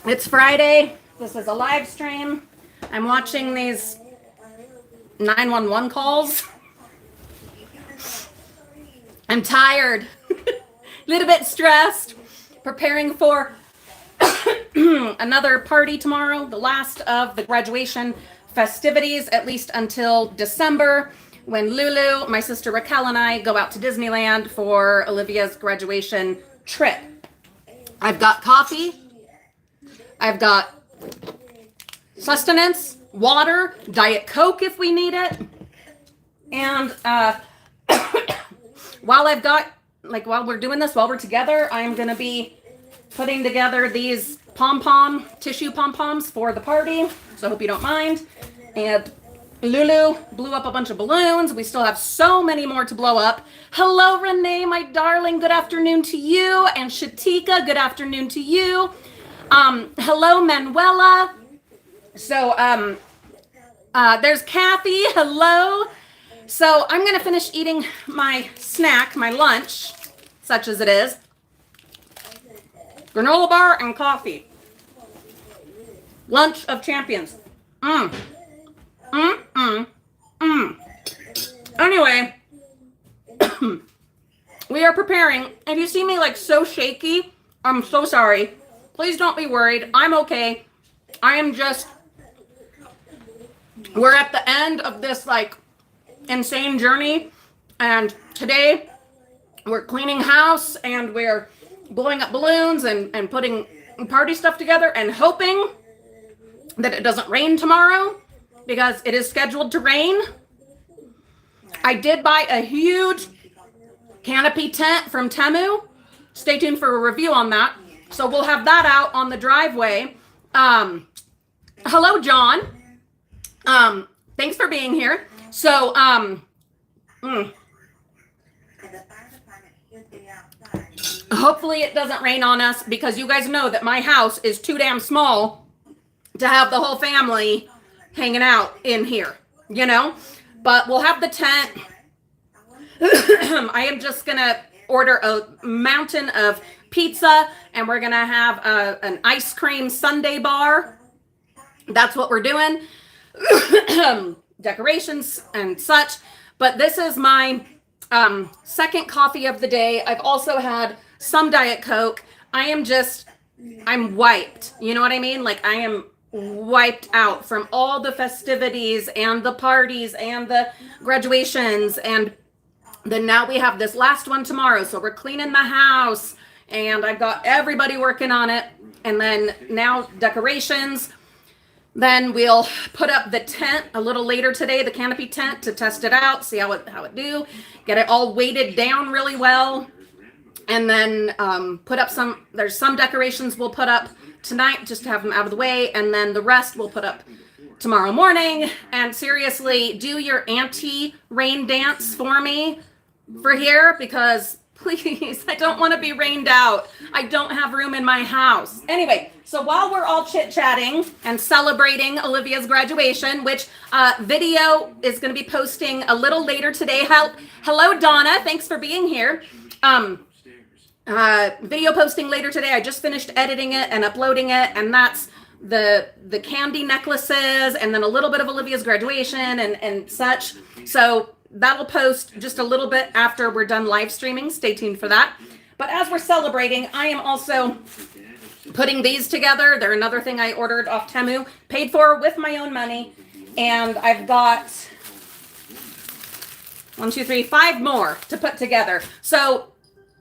It's Friday. This is a live stream. I'm watching these 911 calls. I'm tired, a little bit stressed, preparing for another party tomorrow, the last of the graduation festivities, at least until December, when Lulu, my sister Raquel, and I go out to Disneyland for Olivia's graduation trip. I've got coffee. I've got sustenance, water, Diet Coke if we need it. And while we're doing this, while we're together, I'm going to be putting together these tissue pom-poms for the party. So I hope you don't mind. And Lulu blew up a bunch of balloons. We still have so many more to blow up. Hello, Renee, my darling. Good afternoon to you. And Shatika, good afternoon to you. Hello, Manuela. So, there's Kathy. Hello. So I'm going to finish eating my snack, my lunch, such as it is. Granola bar and coffee. Lunch of champions. Anyway, we are preparing. If you see me like so shaky, I'm so sorry. Please don't be worried. I'm okay. I am just, we're at the end of this like insane journey. And today we're cleaning house and we're blowing up balloons and putting party stuff together and hoping that it doesn't rain tomorrow because it is scheduled to rain. I did buy a huge canopy tent from Temu. Stay tuned for a review on that. So we'll have that out on the driveway. Hello, John. Thanks for being here. So, hopefully it doesn't rain on us because you guys know that my house is too damn small to have the whole family hanging out in here, you know? But we'll have the tent. I am just going to order a mountain of pizza and we're going to have an ice cream sundae bar. That's what we're doing. Decorations and such. But this is my second coffee of the day. I've also had some Diet Coke. I'm wiped. You know what I mean? Like I am wiped out from all the festivities and the parties and the graduations. And then now we have this last one tomorrow. So we're cleaning the house and I've got everybody working on it. And then now decorations. Then we'll put up the tent a little later today, the canopy tent, to test it out, see how it do, get it all weighted down really well. And then put up there's some decorations we'll put up tonight just to have them out of the way. And then the rest we'll put up tomorrow morning. And seriously, do your anti-rain dance for me for here because please, I don't want to be rained out. I don't have room in my house. Anyway, so while we're all chit-chatting and celebrating Olivia's graduation, which video is going to be posting a little later today. Hello, Donna. Thanks for being here. Video posting later today. I just finished editing it and uploading it, and that's the candy necklaces and then a little bit of Olivia's graduation and such. So that'll post just a little bit after we're done live streaming. Stay tuned for that. But as we're celebrating, I am also putting these together. They're another thing I ordered off Temu, paid for with my own money. And I've got 5 more to put together. So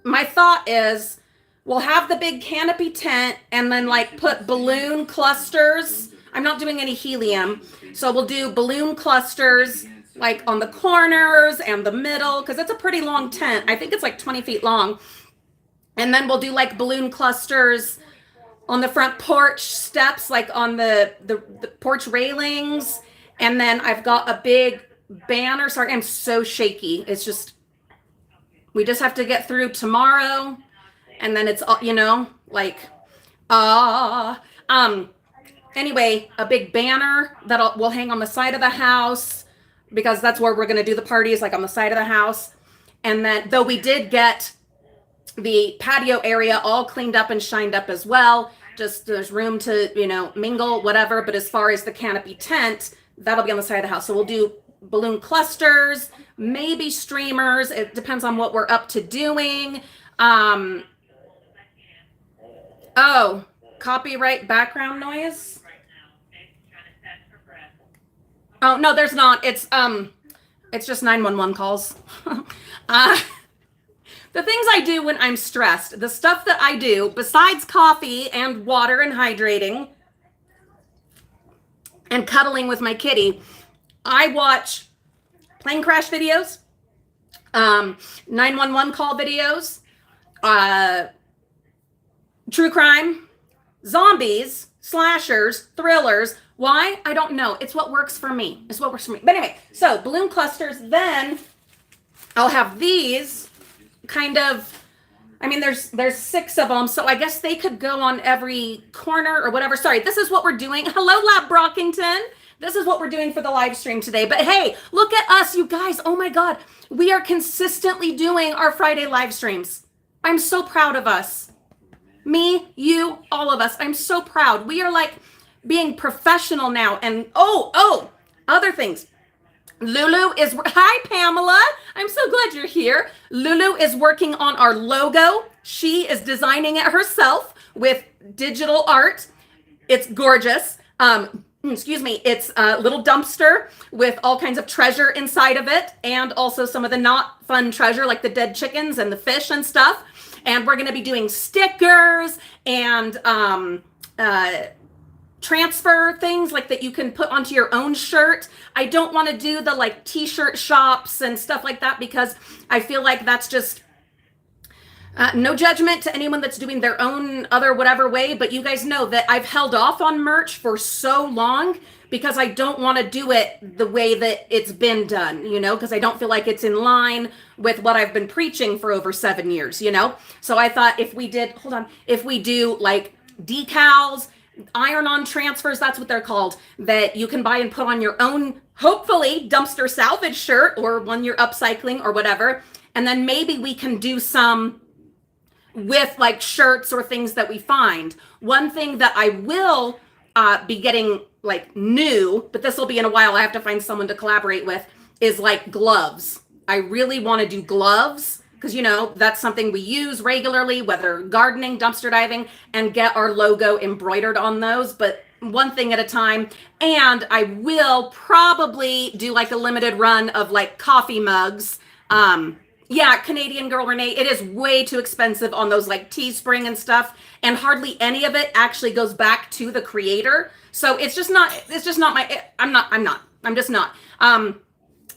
my thought is we'll have the big canopy tent and then like put balloon clusters. I'm not doing any helium. So we'll do balloon clusters like on the corners and the middle, because it's a pretty long tent. I think it's like 20 feet long. And then we'll do like balloon clusters on the front porch steps, like on the porch railings. And then I've got a big banner. Sorry, I'm so shaky. It's just, we just have to get through tomorrow. And then it's, you know, like, anyway, a big banner that we'll hang on the side of the house, because that's where we're going to do the parties, like on the side of the house. And then, though we did get the patio area all cleaned up and shined up as well, just there's room to, mingle, whatever. But as far as the canopy tent, that'll be on the side of the house. So we'll do balloon clusters, maybe streamers. It depends on what we're up to doing. Oh, copyright background noise. Oh, no, there's not. It's just 911 calls. The things I do when I'm stressed, the stuff that I do besides coffee and water and hydrating and cuddling with my kitty, I watch plane crash videos, 911 call videos, true crime, zombies, slashers, thrillers. Why? I don't know. It's what works for me. It's what works for me. But anyway, so balloon clusters, then I'll have these kind of, there's 6 of them. So I guess they could go on every corner or whatever. Sorry, this is what we're doing. Hello, Lab Brockington. This is what we're doing for the live stream today. But hey, look at us, you guys. Oh my God. We are consistently doing our Friday live streams. I'm so proud of us. Me, you, all of us. I'm so proud. We are like being professional now. And other things. Lulu is, hi Pamela. I'm so glad you're here. Lulu is working on our logo. She is designing it herself with digital art. It's gorgeous. It's a little dumpster with all kinds of treasure inside of it, and also some of the not fun treasure like the dead chickens and the fish and stuff. And we're going to be doing stickers and transfer things like that you can put onto your own shirt. I don't want to do the like t-shirt shops and stuff like that because I feel like that's just no judgment to anyone that's doing their own other whatever way, but you guys know that I've held off on merch for so long because I don't want to do it the way that it's been done, because I don't feel like it's in line with what I've been preaching for over 7 years, So I thought if we do like decals, iron-on transfers, that's what they're called, that you can buy and put on your own, hopefully, dumpster salvage shirt or one you're upcycling or whatever. And then maybe we can do some with like shirts or things that we find. One thing that I will be getting like new, but this will be in a while, I have to find someone to collaborate with, is like gloves. I really want to do gloves because, that's something we use regularly, whether gardening, dumpster diving, and get our logo embroidered on those, but one thing at a time. And I will probably do like a limited run of like coffee mugs. Yeah, Canadian girl Renee, it is way too expensive on those like Teespring and stuff. And hardly any of it actually goes back to the creator. So I'm just not.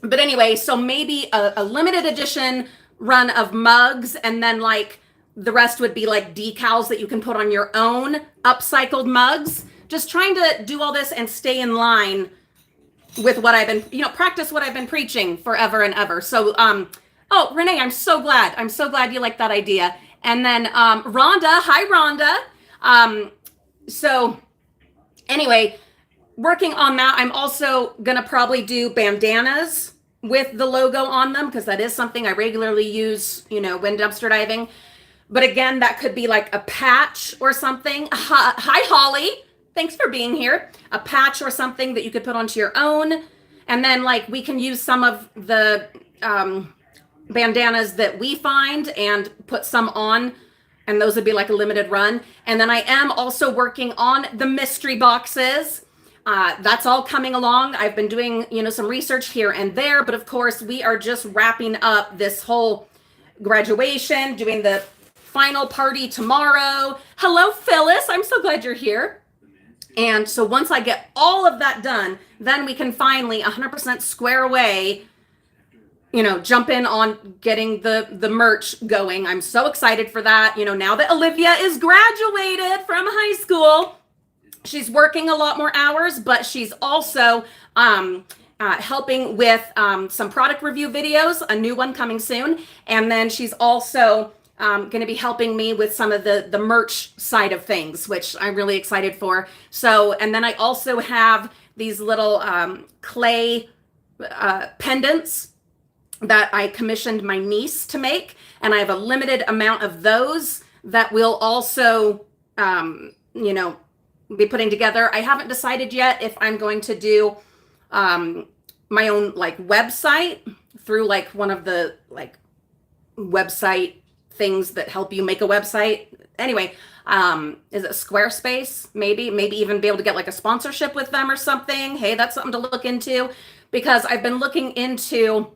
But anyway, so maybe a limited edition run of mugs, and then like the rest would be like decals that you can put on your own upcycled mugs. Just trying to do all this and stay in line with what I've been, practice what I've been preaching forever and ever. So, oh, Renee, I'm so glad you like that idea. And then Rhonda, hi Rhonda. So anyway, working on that. I'm also gonna probably do bandanas with the logo on them because that is something I regularly use, when dumpster diving. But again, that could be like a patch or something. Hi Holly, thanks for being here. A patch or something that you could put onto your own. And then like we can use some of the bandanas that we find and put some on, and those would be like a limited run. And then I am also working on the mystery boxes. That's all coming along. I've been doing, some research here and there, but of course we are just wrapping up this whole graduation, doing the final party tomorrow. Hello, Phyllis. I'm so glad you're here. And so once I get all of that done, then we can finally 100% square away, jump in on getting the merch going. I'm so excited for that. Now that Olivia is graduated from high school, she's working a lot more hours, but she's also helping with some product review videos, a new one coming soon. And then she's also going to be helping me with some of the merch side of things, which I'm really excited for. So, and then I also have these little clay pendants that I commissioned my niece to make. And I have a limited amount of those that will also be putting together. I haven't decided yet if I'm going to do my own like website through like one of the like website things that help you make a website. Anyway, is it Squarespace? Maybe even be able to get like a sponsorship with them or something. Hey, that's something to look into, because I've been looking into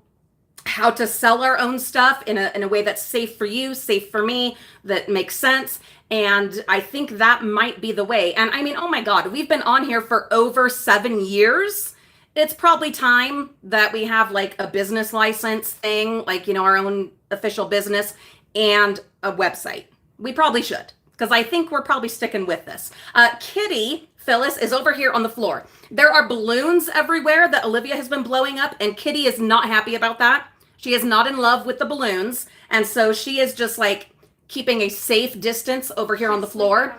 how to sell our own stuff in a way that's safe for you, safe for me, that makes sense. And I think that might be the way. And I mean, oh my God, we've been on here for over 7 years. It's probably time that we have like a business license thing, like, our own official business and a website. We probably should, because I think we're probably sticking with this. Kitty, Phyllis, is over here on the floor. There are balloons everywhere that Olivia has been blowing up, and Kitty is not happy about that. She is not in love with the balloons. And so she is just like keeping a safe distance over here on the floor.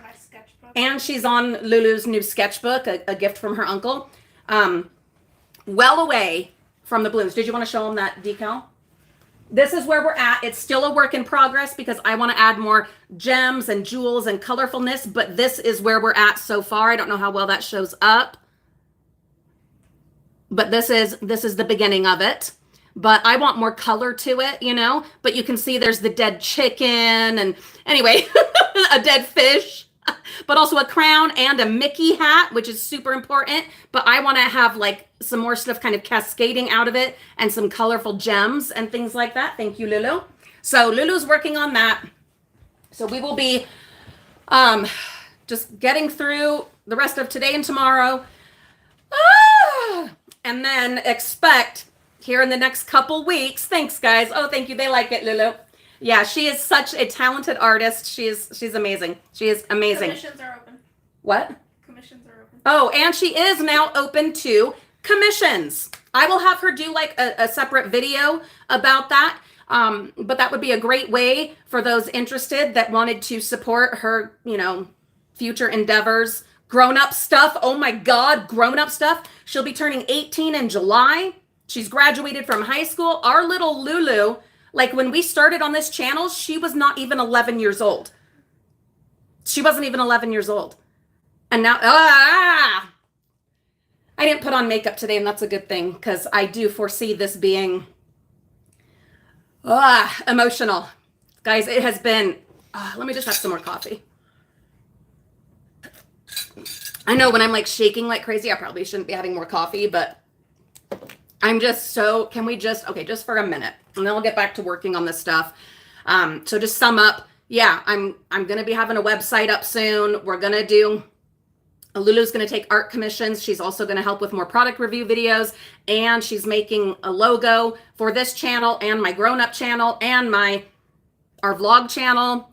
And she's on Lulu's new sketchbook, a gift from her uncle. Well away from the balloons. Did you want to show them that decal? This is where we're at. It's still a work in progress because I want to add more gems and jewels and colorfulness, but this is where we're at so far. I don't know how well that shows up, but this is the beginning of it. But I want more color to it, but you can see there's the dead chicken and anyway, a dead fish, but also a crown and a Mickey hat, which is super important. But I want to have like some more stuff kind of cascading out of it and some colorful gems and things like that. Thank you, Lulu. So Lulu's working on that. So we will be just getting through the rest of today and tomorrow. And then expect here in the next couple weeks. Thanks, guys. Oh, thank you. They like it, Lulu. Yeah, she is such a talented artist. She's amazing. She is amazing. Commissions are open. What? Commissions are open. Oh, and she is now open to commissions. I will have her do like a separate video about that. But that would be a great way for those interested that wanted to support her, future endeavors. Grown-up stuff. Oh my God, grown-up stuff. She'll be turning 18 in July. She's graduated from high school. Our little Lulu, like when we started on this channel, she was not even 11 years old. She wasn't even 11 years old. And now, I didn't put on makeup today, and that's a good thing because I do foresee this being emotional. Guys, it has been, let me just have some more coffee. I know when I'm like shaking like crazy, I probably shouldn't be having more coffee, but I'm just just for a minute, and then I'll get back to working on this stuff. So just sum up, yeah, I'm going to be having a website up soon. We're going to do, Lulu's going to take art commissions. She's also going to help with more product review videos, and she's making a logo for this channel and my grown-up channel and our vlog channel.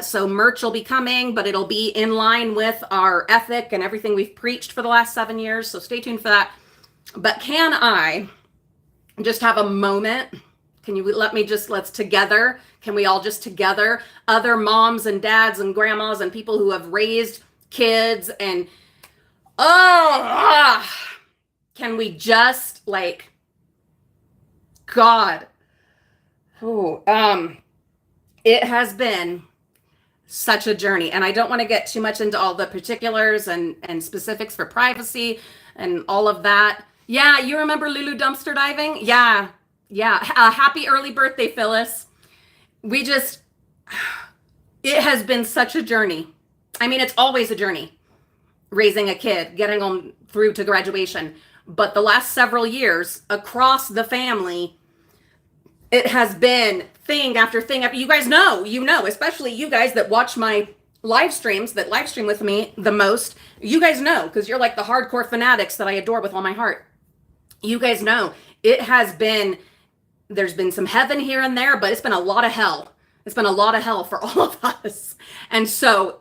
So merch will be coming, but it'll be in line with our ethic and everything we've preached for the last 7 years. So stay tuned for that. But can I just have a moment? Can you let me let's together, can we all just together, other moms and dads and grandmas and people who have raised kids and, can we just like, God, it has been such a journey. And I don't want to get too much into all the particulars and specifics for privacy and all of that. Yeah, you remember Lulu dumpster diving? Yeah. Happy early birthday, Phyllis. It has been such a journey. I mean, it's always a journey, raising a kid, getting them through to graduation. But the last several years, across the family, it has been thing after thing after. You guys know, especially you guys that watch my live streams, that live stream with me the most. You guys know, because you're like the hardcore fanatics that I adore with all my heart. You guys know there's been some heaven here and there, but it's been a lot of hell. It's been a lot of hell for all of us. And so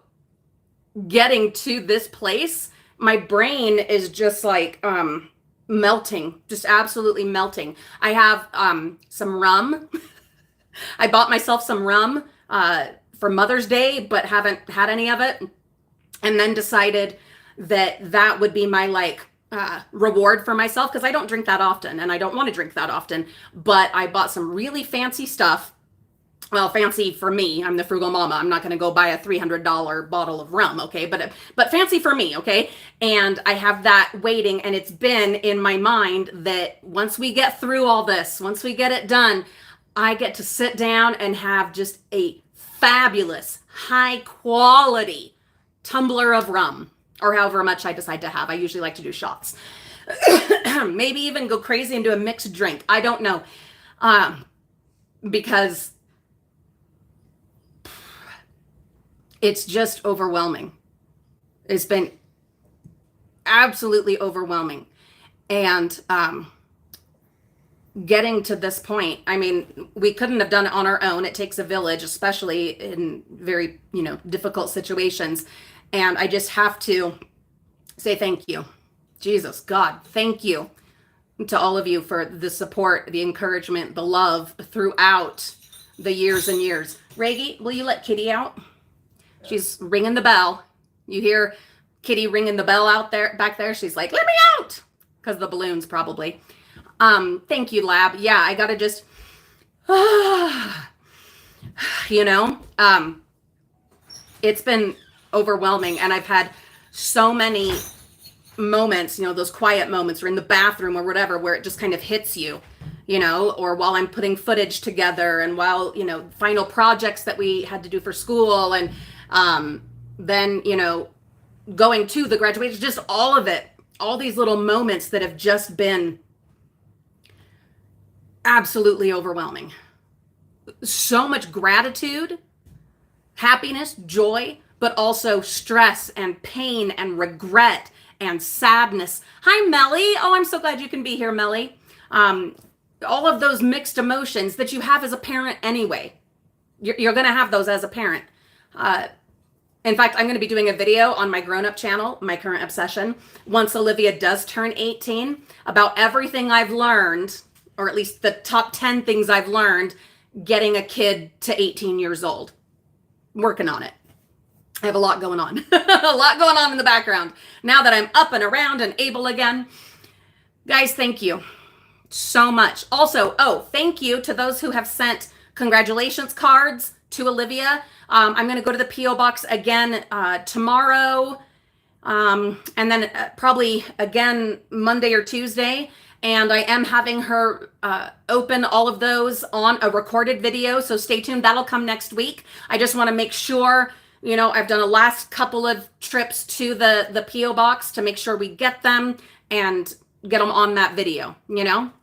getting to this place, my brain is just like melting, just absolutely melting. I have some rum. I bought myself some rum for Mother's Day, but haven't had any of it. And then decided that would be my reward for myself, because I don't drink that often and I don't want to drink that often. But I bought some really fancy stuff well, fancy for me. I'm the frugal mama. I'm not going to go buy a $300 bottle of rum, okay? But fancy for me, okay? And I have that waiting, and it's been in my mind that once we get through all this, once we get it done, I get to sit down and have just a fabulous, high quality tumbler of rum, or however much I decide to have. I usually like to do shots. Maybe even go crazy and do a mixed drink. I don't know. Because it's just overwhelming. It's been absolutely overwhelming. And getting to this point, I mean, we couldn't have done it on our own. It takes a village, especially in very, difficult situations. And I just have to say thank you. Jesus, God, thank you to all of you for the support, the encouragement, the love throughout the years and years. Reggie, will you let Kitty out? She's ringing the bell. You hear Kitty ringing the bell out there, back there. She's like, let me out. Because the balloons probably. Thank you, Lab. Yeah, I gotta just, it's been overwhelming, and I've had so many moments, those quiet moments, or in the bathroom or whatever, where it just kind of hits you, or while I'm putting footage together, and while, final projects that we had to do for school, and then, going to the graduation, just all of it, all these little moments that have just been absolutely overwhelming. So much gratitude, happiness, joy, but also stress and pain and regret and sadness. Hi, Melly. Oh, I'm so glad you can be here, Melly. All of those mixed emotions that you have as a parent anyway. You're going to have those as a parent. In fact, I'm going to be doing a video on my grown-up channel, My Current Obsession, once Olivia does turn 18, about everything I've learned, or at least the top 10 things I've learned getting a kid to 18 years old. I'm working on it. I have a lot going on. A lot going on in the background. Now that I'm up and around and able again. Guys, thank you so much. Also, thank you to those who have sent congratulations cards to Olivia. I'm going to go to the P.O. box again tomorrow, and then probably again Monday or Tuesday. And I am having her open all of those on a recorded video, so stay tuned. That'll come next week. I just want to make sure, I've done a last couple of trips to the P.O. box to make sure we get them and get them on that video,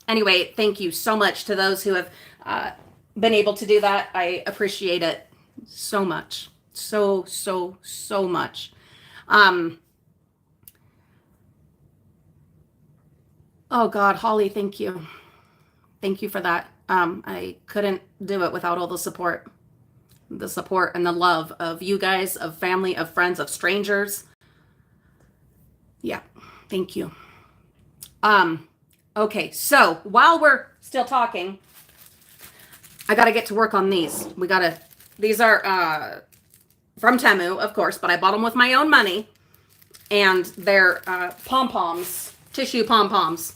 Anyway, thank you so much to those who have been able to do that. I appreciate it so much. So much. Oh God, Holly, thank you. Thank you for that. I couldn't do it without all the support and the love of you guys, of family, of friends, of strangers. Yeah, thank you. Okay, so while we're still talking, I got to get to work on these. These are from Temu, of course, but I bought them with my own money, and they're pom-poms, tissue pom-poms.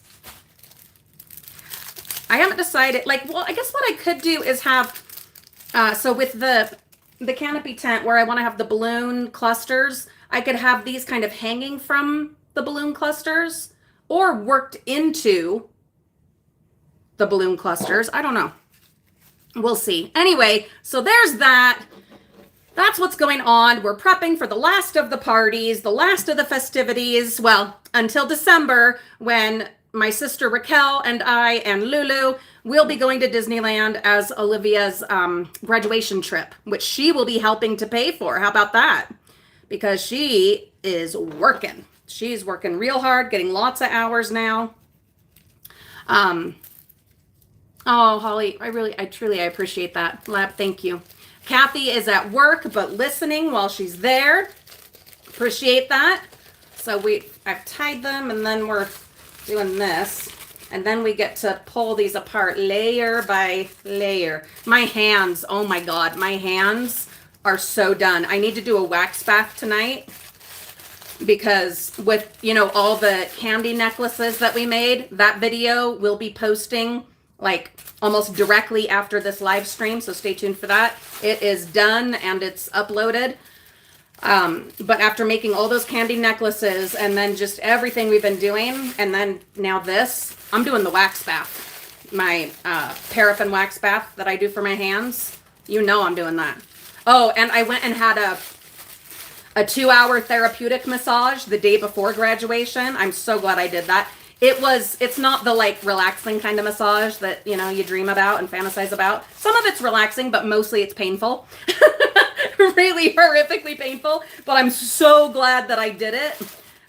I haven't decided, I guess what I could do is have, so with the canopy tent where I want to have the balloon clusters, I could have these kind of hanging from the balloon clusters or worked into the balloon clusters. I don't know. We'll see. Anyway, so there's that. That's what's going on. We're prepping for the last of the parties, the last of the festivities. Well, until December, when my sister Raquel and I and Lulu will be going to Disneyland as Olivia's graduation trip, which she will be helping to pay for. How about that? Because she is working. She's working real hard, getting lots of hours now. Oh, Holly, I truly appreciate that. Lab, thank you. Kathy is at work, but listening while she's there. Appreciate that. So I've tied them, and then we're doing this. And then we get to pull these apart layer by layer. My hands, oh my God, my hands are so done. I need to do a wax bath tonight because with, all the candy necklaces that we made, that video will be posting like almost directly after this live stream. So stay tuned for that. It is done and it's uploaded. But after making all those candy necklaces and then just everything we've been doing, and then now this, I'm doing the wax bath, my paraffin wax bath that I do for my hands. You know I'm doing that. Oh, and I went and had a 2-hour therapeutic massage the day before graduation. I'm so glad I did that. It's not the like relaxing kind of massage that, you know, you dream about and fantasize about. Some of it's relaxing, but mostly it's painful. Really horrifically painful, but I'm so glad that I did it.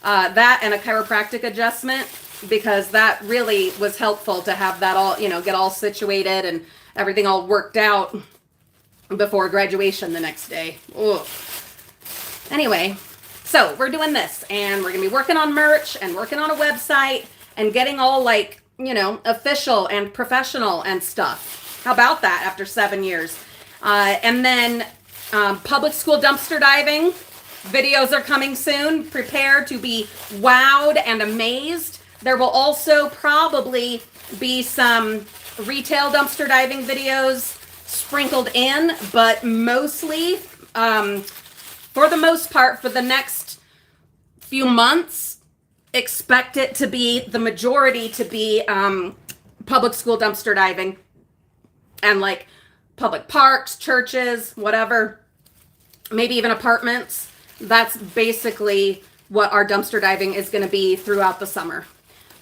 That and a chiropractic adjustment, because that really was helpful to have that all, you know, get all situated and everything all worked out before graduation the next day. Ugh. Anyway, so we're doing this and we're gonna be working on merch and working on a website and getting all like, you know, official and professional and stuff. How about that after 7 years? And then public school dumpster diving videos are coming soon. Prepare to be wowed and amazed. There will also probably be some retail dumpster diving videos sprinkled in, but mostly, for the most part, for the next few months, expect it to be, the majority to be public school dumpster diving and like public parks, churches, whatever, maybe even apartments. That's basically what our dumpster diving is going to be throughout the summer.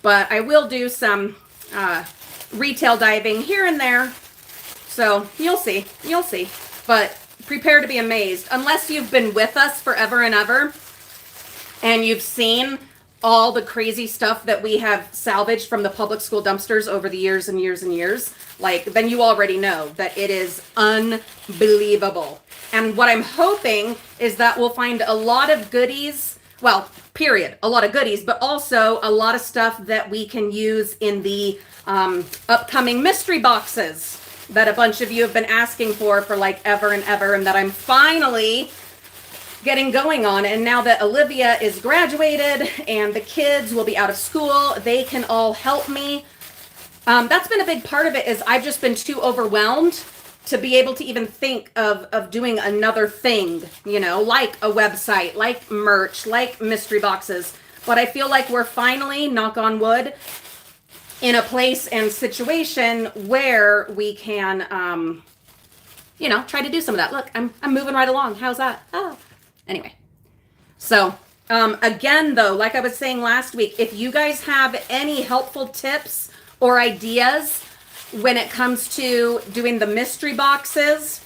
But I will do some retail diving here and there. So you'll see. But prepare to be amazed. Unless you've been with us forever and ever and you've seen all the crazy stuff that we have salvaged from the public school dumpsters over the years and years and years, like, then you already know that it is unbelievable. And what I'm hoping is that we'll find a lot of goodies, well, period, a lot of goodies, but also a lot of stuff that we can use in the upcoming mystery boxes that a bunch of you have been asking for like ever and ever, and that I'm finally getting going on. And now that Olivia is graduated and the kids will be out of school, they can all help me. That's been a big part of it, is I've just been too overwhelmed to be able to even think of doing another thing, you know, like a website, like merch, like mystery boxes. But I feel like we're finally, knock on wood, in a place and situation where we can, you know, try to do some of that. Look, I'm moving right along. How's that? Oh. Anyway, so again, though, like I was saying last week, if you guys have any helpful tips or ideas when it comes to doing the mystery boxes,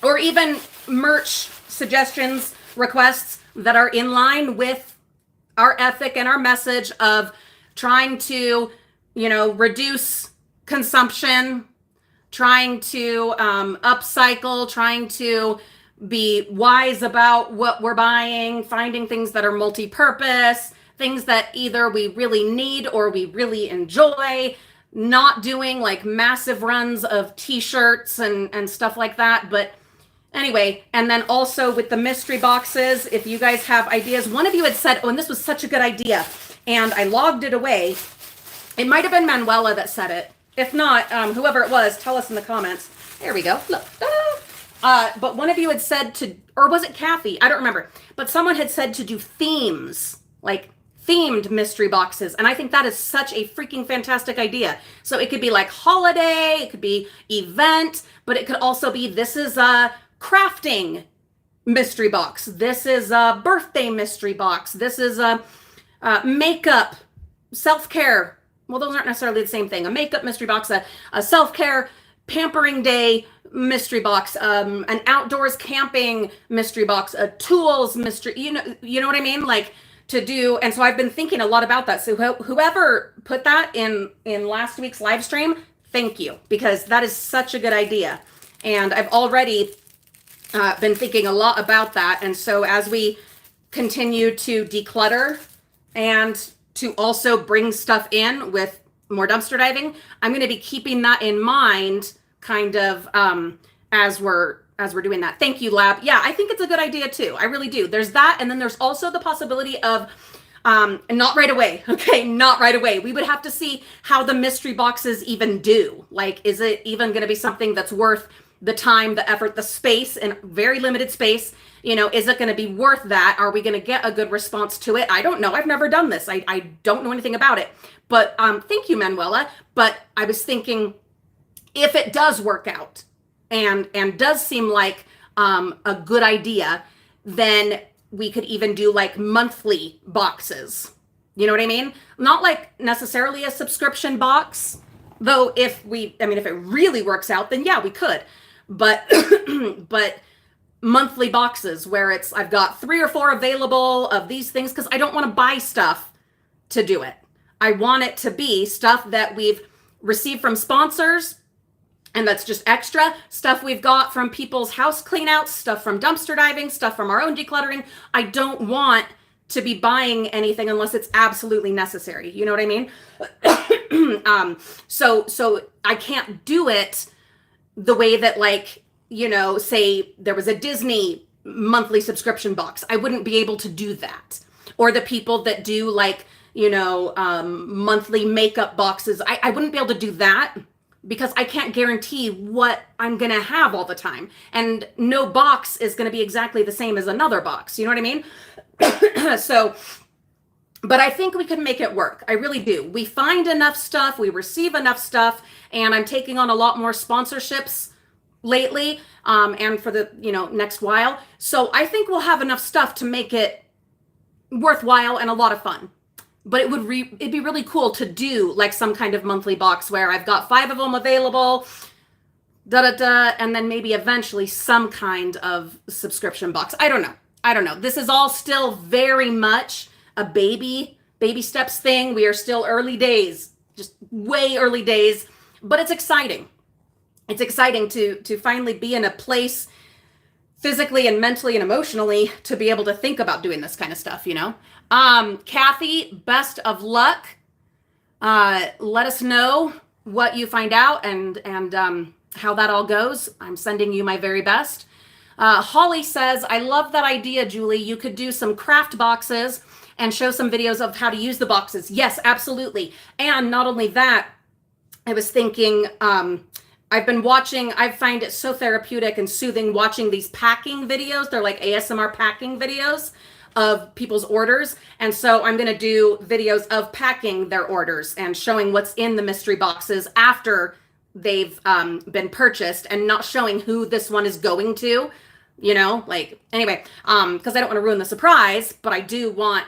or even merch suggestions, requests that are in line with our ethic and our message of trying to, you know, reduce consumption, trying to upcycle, trying to be wise about what we're buying, finding things that are multi-purpose, things that either we really need or we really enjoy, not doing like massive runs of t-shirts and stuff like that. But anyway, and then also with the mystery boxes, if you guys have ideas, one of you had said, oh, and this was such a good idea, and I logged it away. It might have been Manuela that said it. If not, whoever it was, tell us in the comments. There we go. Look. But one of you had said to, or was it Kathy? I don't remember. But someone had said to do themes, like themed mystery boxes. And I think that is such a freaking fantastic idea. So it could be like holiday, it could be event, but it could also be, this is a crafting mystery box. This is a birthday mystery box. This is a makeup, self-care. Well, those aren't necessarily the same thing. A makeup mystery box, a self-care pampering day mystery box, an outdoors camping mystery box, a tools mystery, you know what I mean? Like to do. And so I've been thinking a lot about that. So whoever put that in last week's live stream, thank you, because that is such a good idea. And I've already been thinking a lot about that. And so as we continue to declutter and to also bring stuff in with more dumpster diving, I'm going to be keeping that in mind kind of as we're doing that. Thank you, Lab. Yeah, I think it's a good idea too. I really do. There's that. And then there's also the possibility of And not right away. Okay, not right away. We would have to see how the mystery boxes even do. Like, is it even going to be something that's worth the time, the effort, the space, and very limited space? You know, is it going to be worth that? Are we going to get a good response to it? I don't know. I've never done this. I don't know anything about it. But thank you, Manuela. But I was thinking, if it does work out and does seem like a good idea, then we could even do like monthly boxes. You know what I mean? Not like necessarily a subscription box, though if it really works out, then yeah, we could. But but monthly boxes where I've got 3 or 4 available of these things, because I don't want to buy stuff to do it. I want it to be stuff that we've received from sponsors, and that's just extra stuff we've got from people's house cleanouts, stuff from dumpster diving, stuff from our own decluttering. I don't want to be buying anything unless it's absolutely necessary. You know what I mean? So I can't do it the way that, like, you know, say there was a Disney monthly subscription box. I wouldn't be able to do that. Or the people that do, like, you know, monthly makeup boxes. I wouldn't be able to do that, because I can't guarantee what I'm going to have all the time. And no box is going to be exactly the same as another box. You know what I mean? So, but I think we can make it work. I really do. We find enough stuff, we receive enough stuff, and I'm taking on a lot more sponsorships lately, and for the, you know, next while. So I think we'll have enough stuff to make it worthwhile and a lot of fun. But it'd be really cool to do like some kind of monthly box where I've got 5 of them available, and then maybe eventually some kind of subscription box. I don't know. This is all still very much a baby steps thing. We are still early days, just way early days, but it's exciting. It's exciting to finally be in a place physically and mentally and emotionally to be able to think about doing this kind of stuff, you know? Kathy, best of luck. Let us know what you find out and how that all goes. I'm sending you my very best. Holly says, I love that idea, Julie. You could do some craft boxes and show some videos of how to use the boxes. Yes, absolutely. And not only that, I was thinking, I find it so therapeutic and soothing watching these packing videos. They're like ASMR packing videos of people's orders. And so I'm going to do videos of packing their orders and showing what's in the mystery boxes after they've been purchased, and not showing who this one is going to, you know, like, anyway, because I don't want to ruin the surprise, but I do want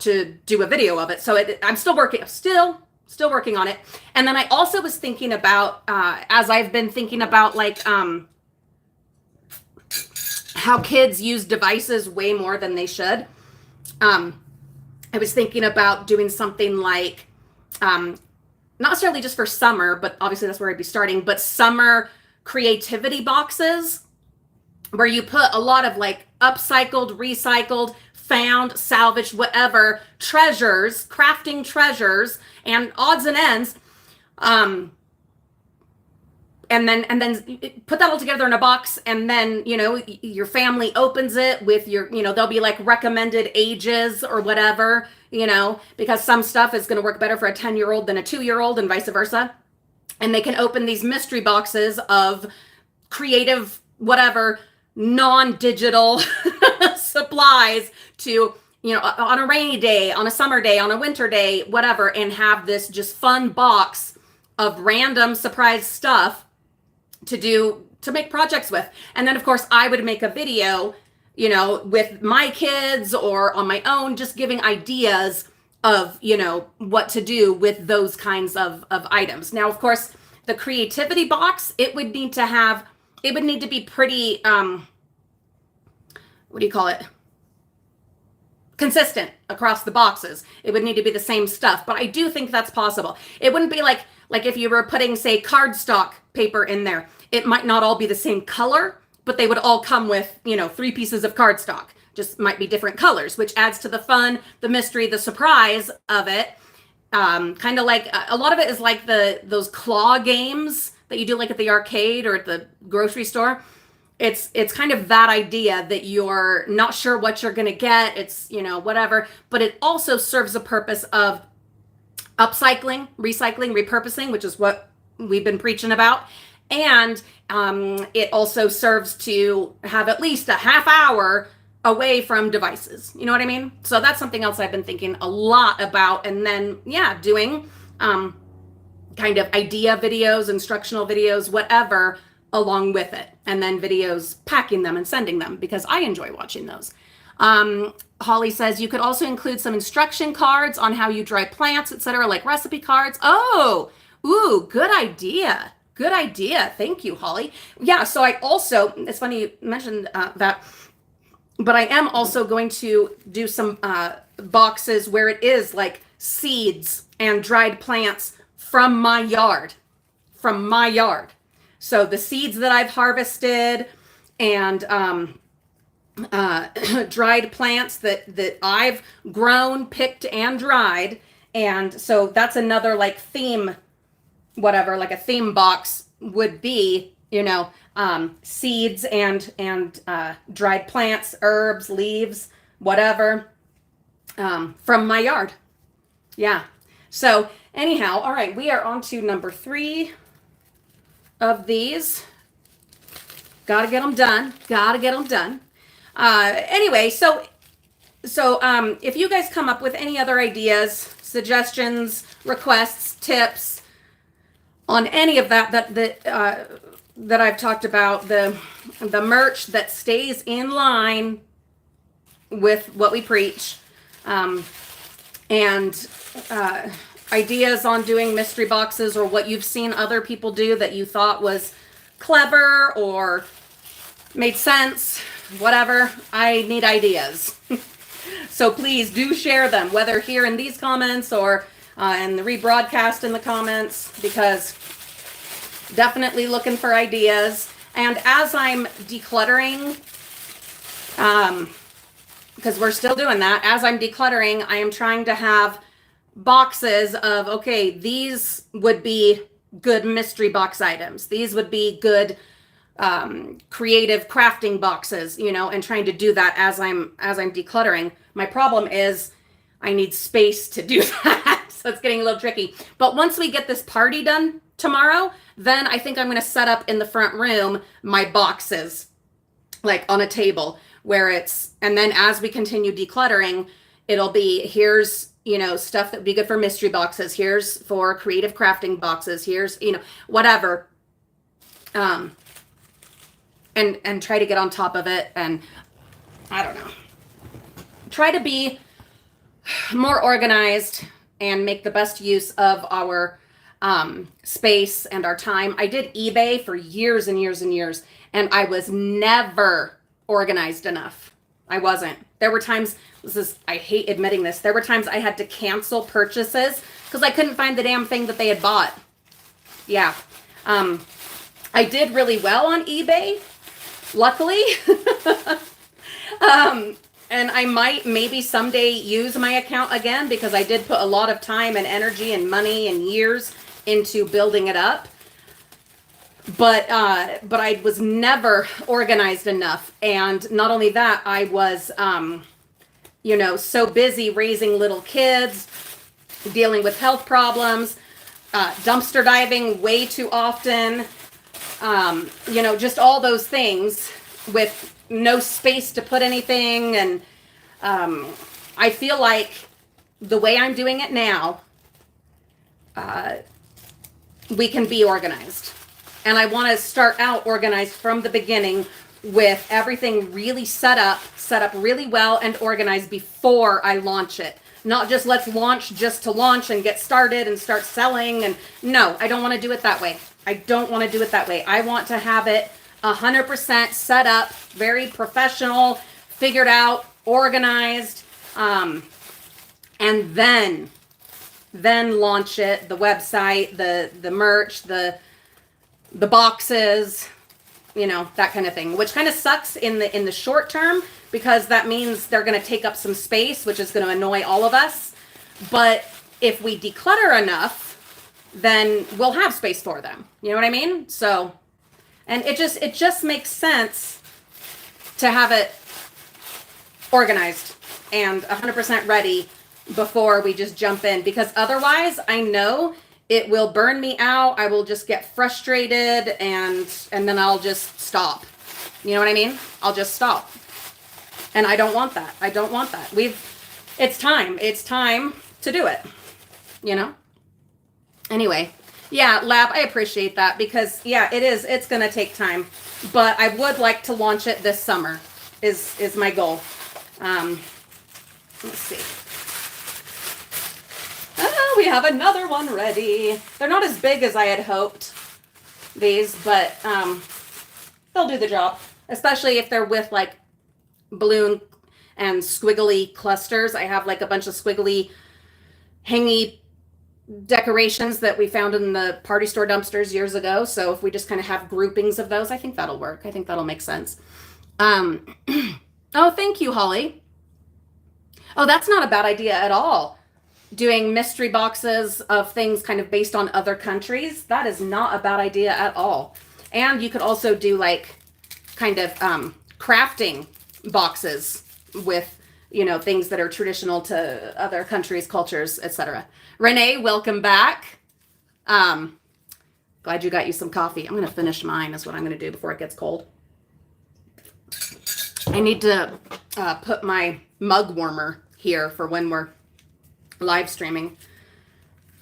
to do a video of it. So I'm still working on it. And then I also was thinking about, as I've been thinking about, like, how kids use devices way more than they should. I was thinking about doing something like, not necessarily just for summer, but obviously that's where I'd be starting, but summer creativity boxes where you put a lot of like upcycled, recycled, found, salvaged, whatever treasures, crafting treasures and odds and ends. And then put that all together in a box, and then, you know, your family opens it with your, you know, there'll be like recommended ages or whatever, you know, because some stuff is going to work better for a 10-year-old than a 2-year-old and vice versa. And they can open these mystery boxes of creative, whatever, non-digital supplies to, you know, on a rainy day, on a summer day, on a winter day, whatever, and have this just fun box of random surprise stuff to make projects with. And then of course I would make a video, you know, with my kids or on my own, just giving ideas of, you know, what to do with those kinds of items. Now, of course, the creativity box, it would need to be pretty, what do you call it? Consistent across the boxes. It would need to be the same stuff, but I do think that's possible. It wouldn't be like if you were putting, say, cardstock paper in there, it might not all be the same color, but they would all come with, you know, 3 pieces of cardstock, just might be different colors, which adds to the fun, the mystery, the surprise of it. Kind of like, a lot of it is like those claw games that you do like at the arcade or at the grocery store. it's kind of that idea that you're not sure what you're going to get. It's, whatever, but it also serves a purpose of upcycling, recycling, repurposing, which is what we've been preaching about. And it also serves to have at least a half hour away from devices. You know what I mean? So that's something else I've been thinking a lot about. And then, doing kind of idea videos, instructional videos, whatever, along with it. And then videos, packing them and sending them, because I enjoy watching those. Holly says you could also include some instruction cards on how you dry plants, etc., like recipe cards. Oh, ooh, good idea. Good idea. Thank you, Holly. Yeah, so I also, it's funny you mentioned that, but I am also going to do some boxes where it is like seeds and dried plants from my yard. So the seeds that I've harvested and dried plants that I've grown, picked, and dried. And so that's another like theme, whatever, like a theme box would be, seeds and dried plants, herbs, leaves, whatever, from my yard. Yeah. So anyhow, all right, we are on to number 3 of these. Gotta get them done. Anyway, so if you guys come up with any other ideas, suggestions, requests, tips on any of that I've talked about, the merch that stays in line with what we preach, and ideas on doing mystery boxes, or what you've seen other people do that you thought was clever or made sense, whatever, I need ideas. So please do share them, whether here in these comments or in the rebroadcast in the comments, because definitely looking for ideas. And as I'm decluttering, because we're still doing that, as I'm decluttering, I am trying to have boxes of, okay, these would be good mystery box items. These would be good creative crafting boxes, and trying to do that as I'm decluttering. My problem is I need space to do that. So it's getting a little tricky. But once we get this party done tomorrow, then I think I'm going to set up in the front room my boxes, like on a table where and then as we continue decluttering, it'll be, here's, stuff that would be good for mystery boxes. Here's for creative crafting boxes. Here's, whatever. And try to get on top of it. And I don't know, try to be more organized and make the best use of our space and our time. I did eBay for years and years and years, and I was never organized enough. I wasn't. There were times, I hate admitting this, there were times I had to cancel purchases because I couldn't find the damn thing that they had bought. Yeah. I did really well on eBay, luckily. And I might maybe someday use my account again, because I did put a lot of time and energy and money and years into building it up. But I was never organized enough. And not only that, I was, so busy raising little kids, dealing with health problems, dumpster diving way too often, just all those things with no space to put anything. And I feel like the way I'm doing it now, we can be organized. And I want to start out organized from the beginning, with everything really set up really well and organized before I launch it. Not just let's launch just to launch and get started and start selling. And no, I don't want to do it that way. I want to have it 100% set up, very professional, figured out, organized, and then launch it, the website, the merch, the boxes, that kind of thing, which kind of sucks in the short term, because that means they're going to take up some space, which is going to annoy all of us. But if we declutter enough, then we'll have space for them. You know what I mean? So And it just makes sense to have it organized and 100% ready before we just jump in, because otherwise I know it will burn me out. I will just get frustrated and then I'll just stop. You know what I mean? I'll just stop. And I don't want that. I don't want that. It's time. It's time to do it. You know? Anyway, yeah, Lab, I appreciate that because yeah, it's going to take time, but I would like to launch it this summer is my goal. Let's see. Oh, we have another one ready. They're not as big as I had hoped, these, but they'll do the job, especially if they're with like balloon and squiggly clusters. I have like a bunch of squiggly hangy decorations that we found in the party store dumpsters years ago. So if we just kind of have groupings of those, I think that'll work. I think that'll make sense. Oh, thank you, Holly. Oh, that's not a bad idea at all. Doing mystery boxes of things kind of based on other countries. That is not a bad idea at all. And you could also do like kind of crafting boxes with, you know, things that are traditional to other countries, cultures, etc. Renee, welcome back. Glad you got you some coffee. I'm going to finish mine is what I'm going to do before it gets cold. I need to put my mug warmer here for when we're live streaming.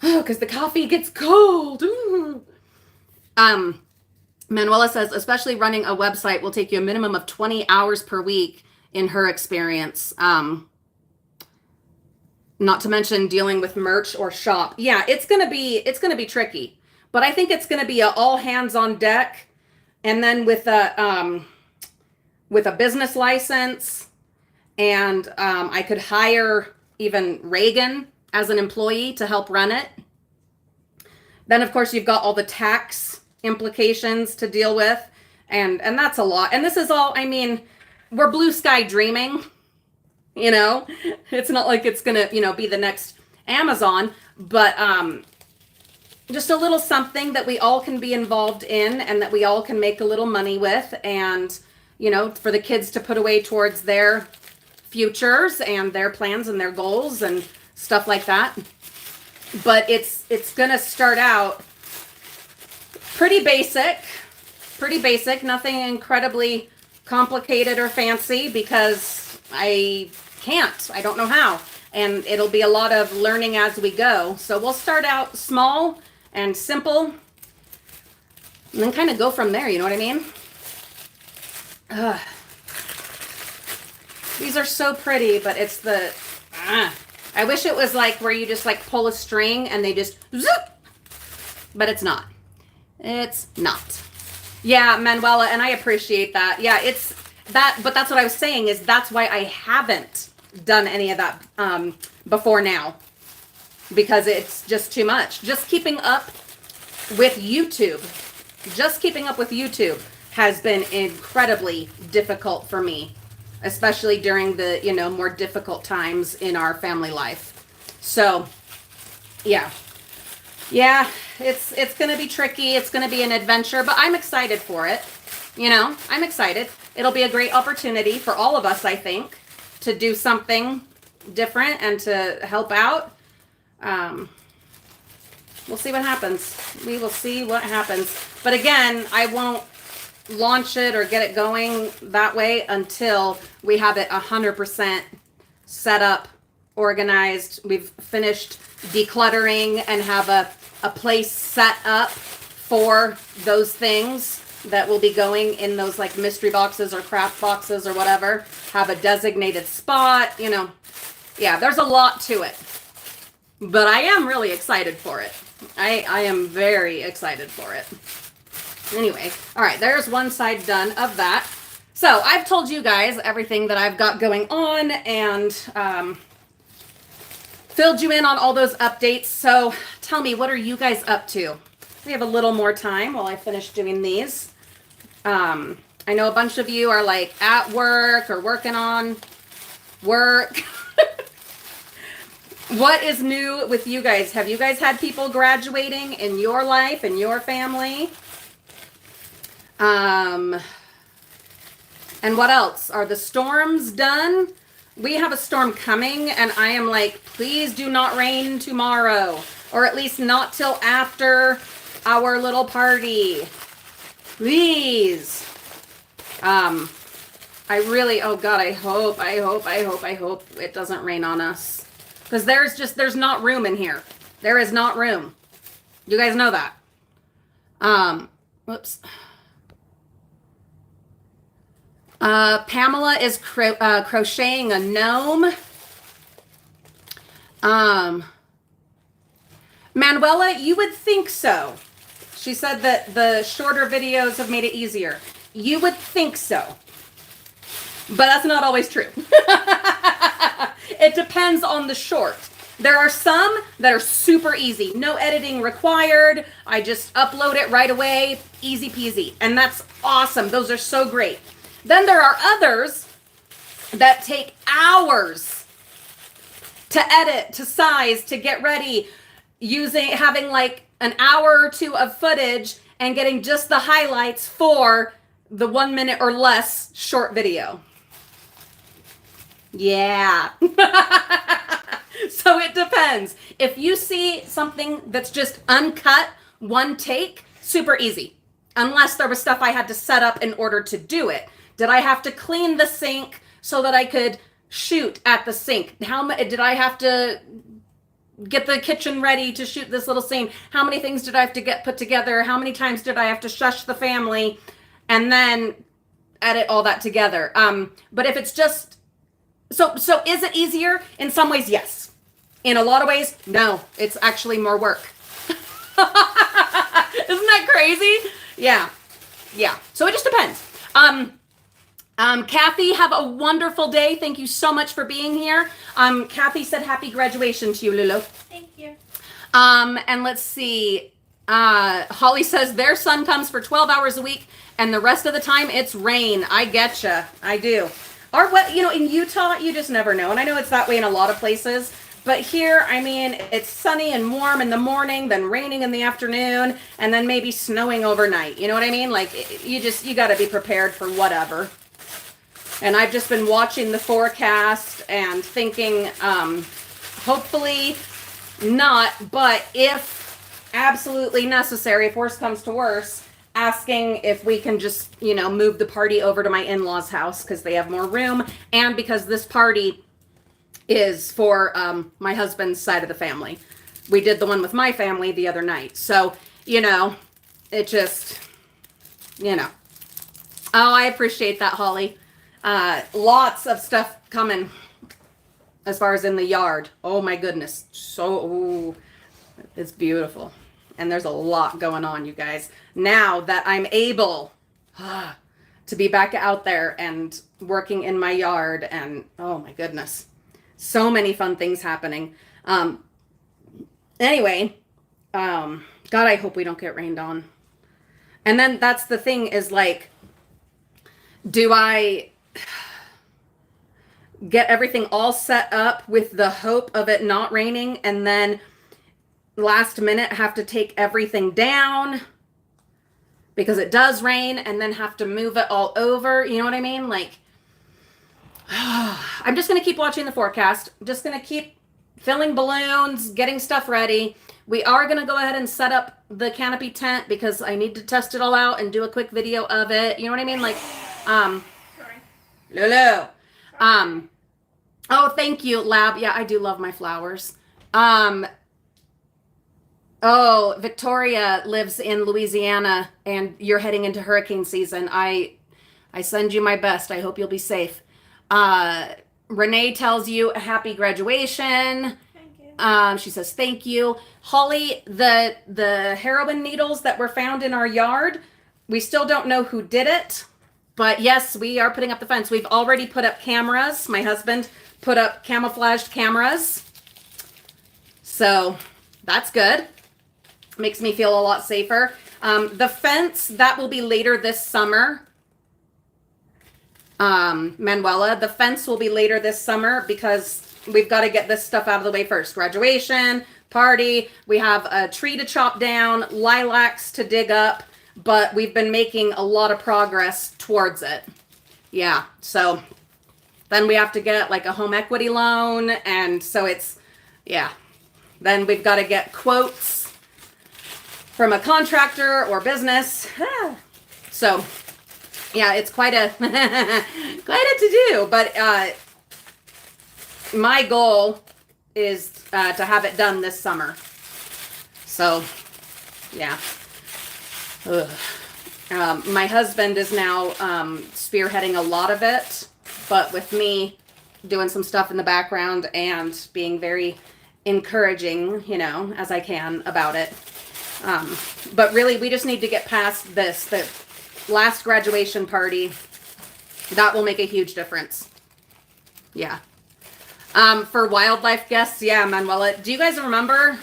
Oh, because the coffee gets cold. Ooh. Manuela says, especially running a website will take you a minimum of 20 hours per week in her experience. Not to mention dealing with merch or shop. Yeah, it's gonna be tricky. But I think it's gonna be all hands on deck. And then with a business license, and I could hire even Reagan as an employee to help run it. Then of course you've got all the tax implications to deal with, and that's a lot. And this is all, I mean, we're blue sky dreaming, you know. It's not like it's gonna, you know, be the next Amazon, but just a little something that we all can be involved in and that we all can make a little money with, and you know, for the kids to put away towards their futures and their plans and their goals and stuff like that. But it's gonna start out pretty basic, nothing incredibly complicated or fancy, because I don't know how, and it'll be a lot of learning as we go. So we'll start out small and simple and then kind of go from there, you know what I mean? These are so pretty, but it's the I wish it was like where you just like pull a string and they just zoop, but it's not. It's not. Yeah, Manuela, and I appreciate that. Yeah, it's that, but that's what I was saying, is that's why I haven't done any of that before now, because it's just too much. Just keeping up with YouTube has been incredibly difficult for me, especially during the, you know, more difficult times in our family life. So yeah, it's going to be tricky. It's going to be an adventure, but I'm excited for it. You know, I'm excited. It'll be a great opportunity for all of us, I think, to do something different and to help out. We'll see what happens. We will see what happens. But again, I won't launch it or get it going that way until we have it 100% set up, organized. We've finished decluttering and have a place set up for those things that will be going in those like mystery boxes or craft boxes or whatever. Have a designated spot, you know. Yeah, there's a lot to it. But I am really excited for it. I am very excited for it. Anyway, all right, there's one side done of that. So I've told you guys everything that I've got going on and filled you in on all those updates. So tell me, what are you guys up to? We have a little more time while I finish doing these. I know a bunch of you are like at work or working on work. What is new with you guys? Have you guys had people graduating in your life, in your family? And what else? Are the storms done? We have a storm coming, and I am like, please do not rain tomorrow, or at least not till after our little party. Please. I really, oh God, I hope it doesn't rain on us. Because there's not room in here. There is not room. You guys know that. Whoops. Pamela is crocheting a gnome. Manuela, you would think so. She said that the shorter videos have made it easier. You would think so. But that's not always true. It depends on the short. There are some that are super easy. No editing required. I just upload it right away. Easy peasy. And that's awesome. Those are so great. Then there are others that take hours to edit, to size, to get ready, having like an hour or two of footage and getting just the highlights for the 1 minute or less short video. Yeah. So it depends. If you see something that's just uncut, one take, super easy. Unless there was stuff I had to set up in order to do it. Did I have to clean the sink so that I could shoot at the sink? Did I have to get the kitchen ready to shoot this little scene? How many things did I have to get put together? How many times did I have to shush the family and then edit all that together? But if it's just, so is it easier? In some ways, yes. In a lot of ways, no. It's actually more work. Isn't that crazy? Yeah. So it just depends. Kathy, have a wonderful day. Thank you so much for being here. Kathy said happy graduation to you, Lulu. Thank you. And let's see. Holly says their son comes for 12 hours a week and the rest of the time it's rain. I getcha. I do. Or what, in Utah, you just never know. And I know it's that way in a lot of places. But here, I mean, it's sunny and warm in the morning, then raining in the afternoon, and then maybe snowing overnight. You know what I mean? Like, you got to be prepared for whatever. And I've just been watching the forecast and thinking, hopefully not, but if absolutely necessary, if worse comes to worse, asking if we can just, move the party over to my in-laws' house because they have more room, and because this party is for my husband's side of the family. We did the one with my family the other night. So, it just, Oh, I appreciate that, Holly. Lots of stuff coming as far as in the yard. Oh my goodness. It's beautiful. And there's a lot going on, you guys. Now that I'm able to be back out there and working in my yard, and oh my goodness. So many fun things happening. Anyway, God, I hope we don't get rained on. And then that's the thing is like, do I get everything all set up with the hope of it not raining and then last minute have to take everything down because it does rain and then have to move it all over? You know what I mean? Like, I'm just going to keep watching the forecast. I'm just going to keep filling balloons, getting stuff ready. We are going to go ahead and set up the canopy tent because I need to test it all out and do a quick video of it. You know what I mean? Like, Lulu. Oh, thank you, Lab. Yeah, I do love my flowers. Oh, Victoria lives in Louisiana and you're heading into hurricane season. I send you my best. I hope you'll be safe. Renee tells you a happy graduation. Thank you. She says, thank you. Holly, the heroin needles that were found in our yard, we still don't know who did it, but yes, we are putting up the fence. We've already put up cameras. My husband put up camouflaged cameras. So that's good. Makes me feel a lot safer. The fence, that will be later this summer. Manuela, the fence will be later this summer because we've got to get this stuff out of the way first. Graduation, party, we have a tree to chop down, lilacs to dig up. but we've been making a lot of progress towards it. Yeah, so then we have to get like a home equity loan, and so it's, yeah. Then we've got to get quotes from a contractor or business. So, yeah, it's quite a quite a to-do, but my goal is to have it done this summer. So, yeah. My husband is now spearheading a lot of it, but with me doing some stuff in the background and being very encouraging, you know, as I can about it. But really, we just need to get past this, the last graduation party. That will make a huge difference. Yeah. For wildlife guests, yeah, Manuela, do you guys remember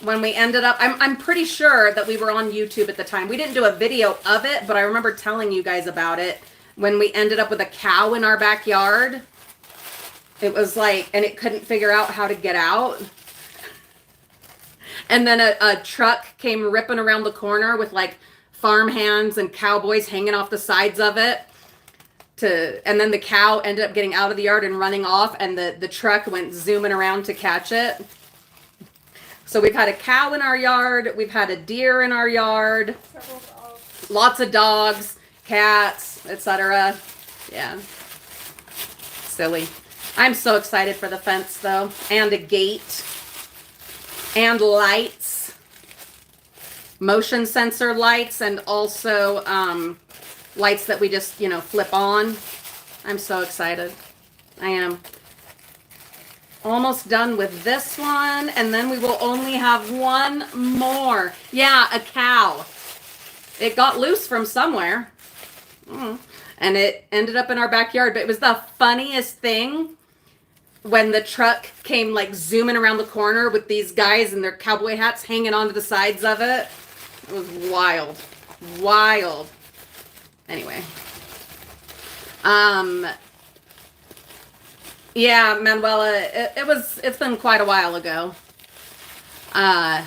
when we ended up, I'm pretty sure that we were on YouTube at the time. We didn't do a video of it, but I remember telling you guys about it when we ended up with a cow in our backyard. It was like, and it couldn't figure out how to get out. And then a truck came ripping around the corner with like farm hands and cowboys hanging off the sides of it. And then the cow ended up getting out of the yard and running off, and the truck went zooming around to catch it. So we've had a cow in our yard. We've had a deer in our yard. Several dogs. Lots of dogs, cats, etc. Yeah. Silly. I'm so excited for the fence, though. And a gate. And lights. Motion sensor lights. And also lights that we just, you know, flip on. I'm so excited. I am. Almost done with this one, and then we will only have one more. Yeah, a cow. It got loose from somewhere, and it ended up in our backyard. But it was the funniest thing when the truck came like zooming around the corner with these guys in their cowboy hats hanging onto the sides of it. It was wild, wild. Anyway, yeah, Manuela, it's been quite a while ago. Oh,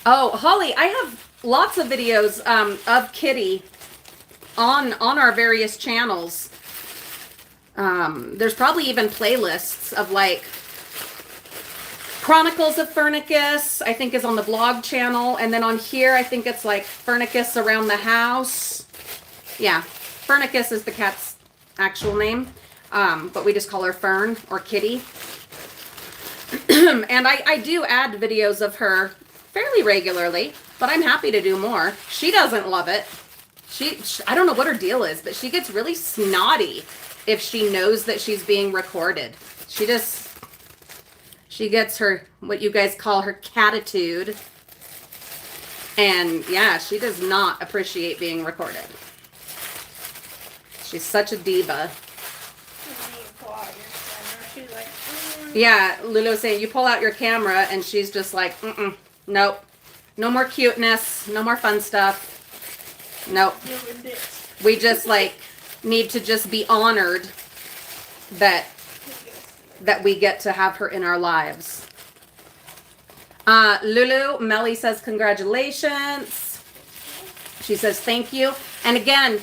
Holly, I have lots of videos of Kitty on our various channels. There's probably even playlists of like Chronicles of Furnicus, I think is on the vlog channel. And then on here, I think it's like Furnicus Around the House. Yeah, Furnicus is the cat's actual name. But we just call her Fern or Kitty. And I do add videos of her fairly regularly, but I'm happy to do more. She doesn't love it. She I don't know what her deal is, but she gets really snotty if she knows that she's being recorded. She gets her, what you guys call her catitude. And yeah, she does not appreciate being recorded. She's such a diva. Yeah, Lulu's saying you pull out your camera, and she's just like, nope. No more cuteness. No more fun stuff. Nope. We just like need to just be honored that we get to have her in our lives. Lulu, Melly says congratulations. She says thank you. And again,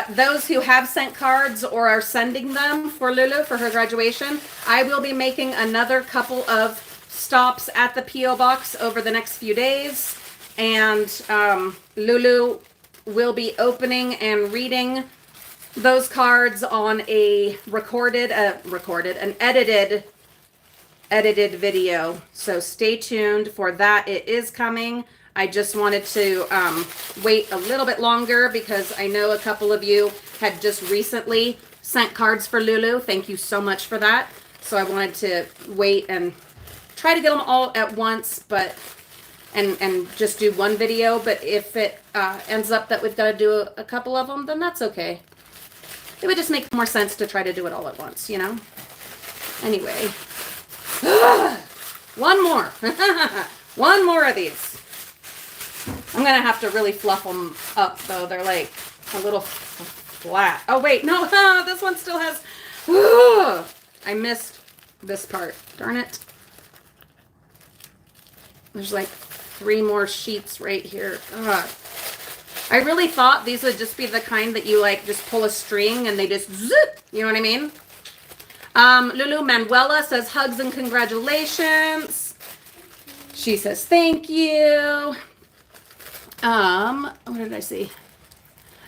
those who have sent cards or are sending them for Lulu for her graduation, I will be making another couple of stops at the P.O. Box over the next few days. And Lulu will be opening and reading those cards on a an edited video. So stay tuned for that. It is coming. I just wanted to wait a little bit longer because I know a couple of you had just recently sent cards for Lulu. Thank you so much for that. So I wanted to wait and try to get them all at once, but and just do one video. But if it ends up that we've got to do a couple of them, then that's okay. It would just make more sense to try to do it all at once, you know? Anyway. One more. One more of these. I'm going to have to really fluff them up, though. They're like a little flat. Oh, wait. No, this one still has... I missed this part. Darn it. There's like 3 more sheets right here. Ugh. I really thought these would just be the kind that you like just pull a string and they just zip. You know what I mean? Lulu Manuela says hugs and congratulations. She says thank you. What did I see?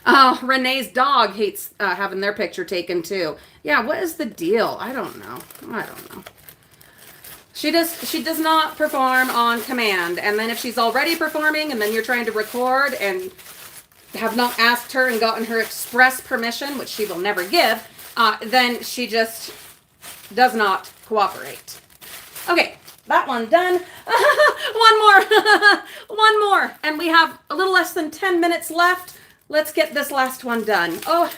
Oh, Renee's dog hates having their picture taken too. Yeah, what is the deal? I don't know. She does not perform on command. And then if she's already performing and then you're trying to record and have not asked her and gotten her express permission, which she will never give, then she just does not cooperate. Okay, that one done. One more. And we have a little less than 10 minutes left. Let's get this last one done. Oh,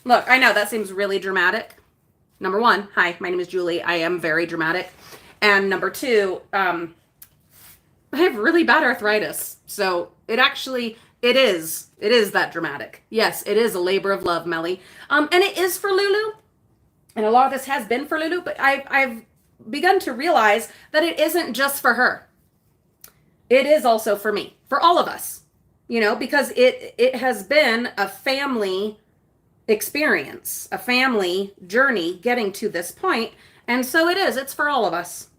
look, I know that seems really dramatic. Number one, hi, my name is Julie. I am very dramatic. And number two, I have really bad arthritis. So it is that dramatic. Yes, it is a labor of love, Melly. And it is for Lulu. And a lot of this has been for Lulu, but I've begun to realize that it isn't just for her. It is also for me, for all of us, because it has been a family experience, a family journey getting to this point. And so it's for all of us.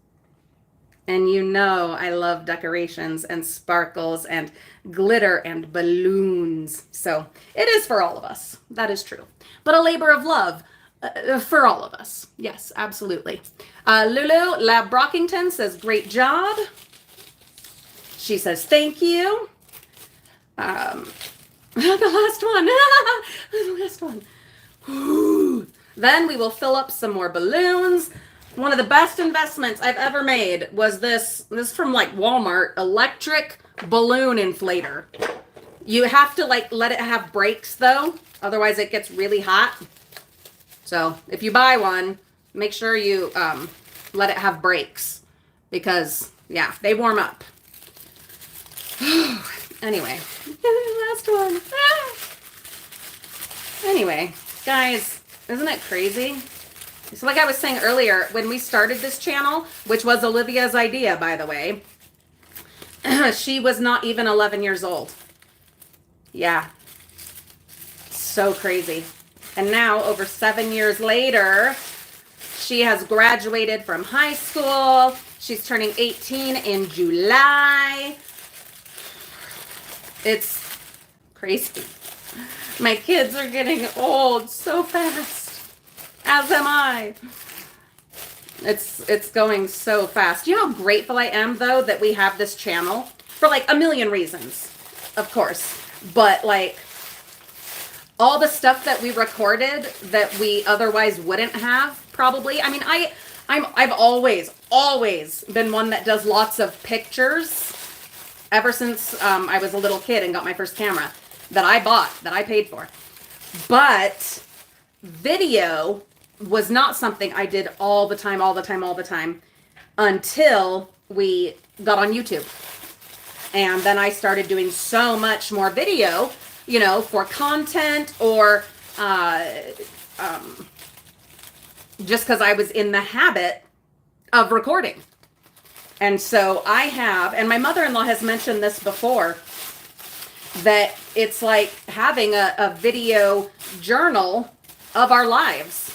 And I love decorations and sparkles and glitter and balloons. So it is for all of us. That is true. But a labor of love for all of us. Yes, absolutely. Lulu Lab Brockington says, great job. She says, thank you. The last one. The last one. Ooh. Then we will fill up some more balloons. One of the best investments I've ever made was this from like Walmart, electric balloon inflator. You have to let it have brakes though. Otherwise it gets really hot. So if you buy one, make sure you let it have brakes because they warm up. Anyway, last one. Anyway, guys, isn't it crazy? So like I was saying earlier, when we started this channel, which was Olivia's idea, by the way, she was not even 11 years old. Yeah. So crazy. And now, over 7 years later, she has graduated from high school. She's turning 18 in July. It's crazy. My kids are getting old so fast. As am I. It's going so fast. You know how grateful I am, though, that we have this channel? For like a million reasons, of course. But like, all the stuff that we recorded that we otherwise wouldn't have, probably. I mean, I've always been one that does lots of pictures. Ever since I was a little kid and got my first camera that I bought, that I paid for. But video was not something I did all the time until we got on YouTube. And then I started doing so much more video, for content or just because I was in the habit of recording. And so I have, and my mother-in-law has mentioned this before, that it's like having a video journal of our lives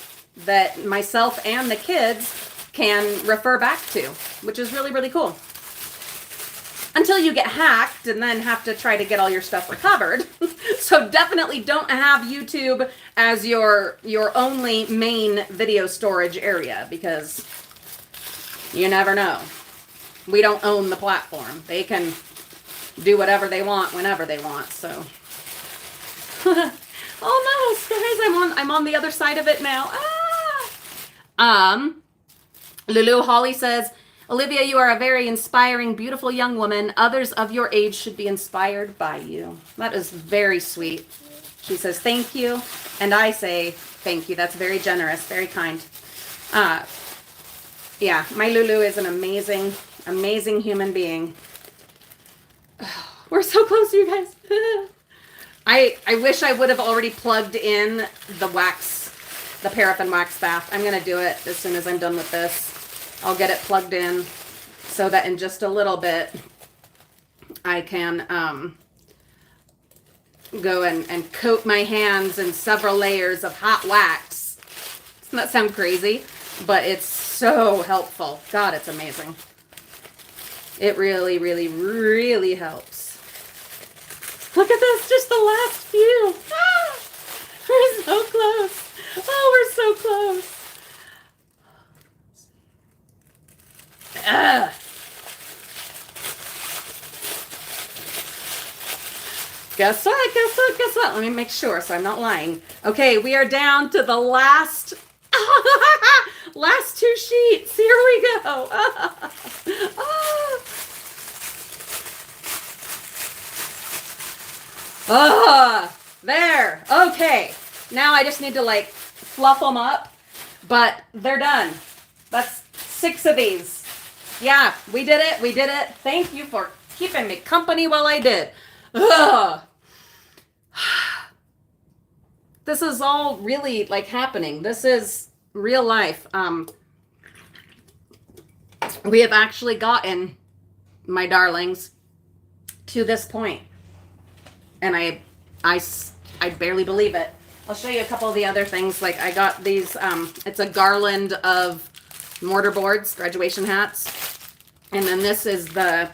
that myself and the kids can refer back to, which is really, really cool. Until you get hacked and then have to try to get all your stuff recovered. So definitely don't have YouTube as your only main video storage area because you never know. We don't own the platform. They can do whatever they want whenever they want. So, almost, guys. I'm on the other side of it now. Lulu Holly says, Olivia, you are a very inspiring, beautiful young woman. Others of your age should be inspired by you. That is very sweet. She says, thank you. And I say, thank you. That's very generous, very kind. Yeah, my Lulu is an amazing, amazing human being. We're so close, you guys. I wish I would have already plugged in the paraffin wax bath. I'm going to do it as soon as I'm done with this. I'll get it plugged in so that in just a little bit I can go and coat my hands in several layers of hot wax. Doesn't that sound crazy? But it's so helpful. God, it's amazing. It really, really, really helps. Look at this, just the last few. Ah, we're so close. Oh, we're so close. Ugh. Guess what? Guess what? Guess what? Let me make sure so I'm not lying. Okay, we are down to the last last 2 sheets. Here we go. There. Okay. Now I just need to like fluff them up, but they're done. That's 6 of these. Yeah, we did it. We did it. Thank you for keeping me company while I did. Ugh. This is all really like happening. This is real life. We have actually gotten, my darlings, to this point. And I barely believe it. I'll show you a couple of the other things. Like I got these, it's a garland of mortar boards, graduation hats. And then this is the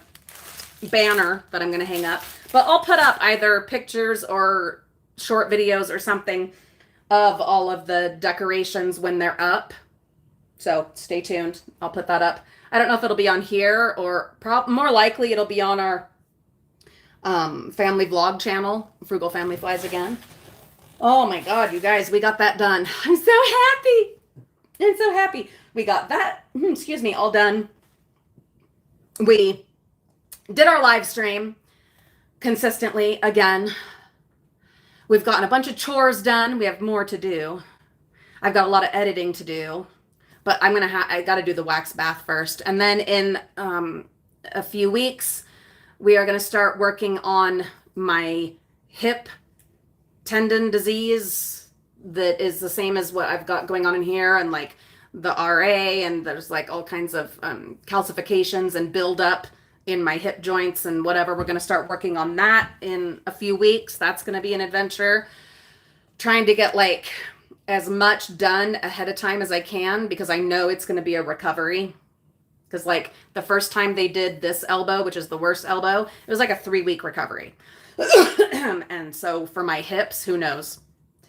banner that I'm going to hang up. But I'll put up either pictures or short videos or something of all of the decorations when they're up. So stay tuned. I'll put that up. I don't know if it'll be on here or more likely it'll be on our family vlog channel, Frugal Family Flies Again. Oh my God, you guys, we got that done. I'm so happy. I'm so happy. We got that, excuse me, all done. We did our live stream consistently again. We've gotten a bunch of chores done. We have more to do. I've got a lot of editing to do, but I got to do the wax bath first. And then in a few weeks, we are going to start working on my hip tendon disease that is the same as what I've got going on in here, and like the RA, and there's like all kinds of calcifications and buildup in my hip joints and whatever. We're going to start working on that in a few weeks. That's going to be an adventure. Trying to get like as much done ahead of time as I can, because I know it's going to be a recovery. Because like the first time they did this elbow, which is the worst elbow, it was like a 3-week recovery. And so for my hips, who knows?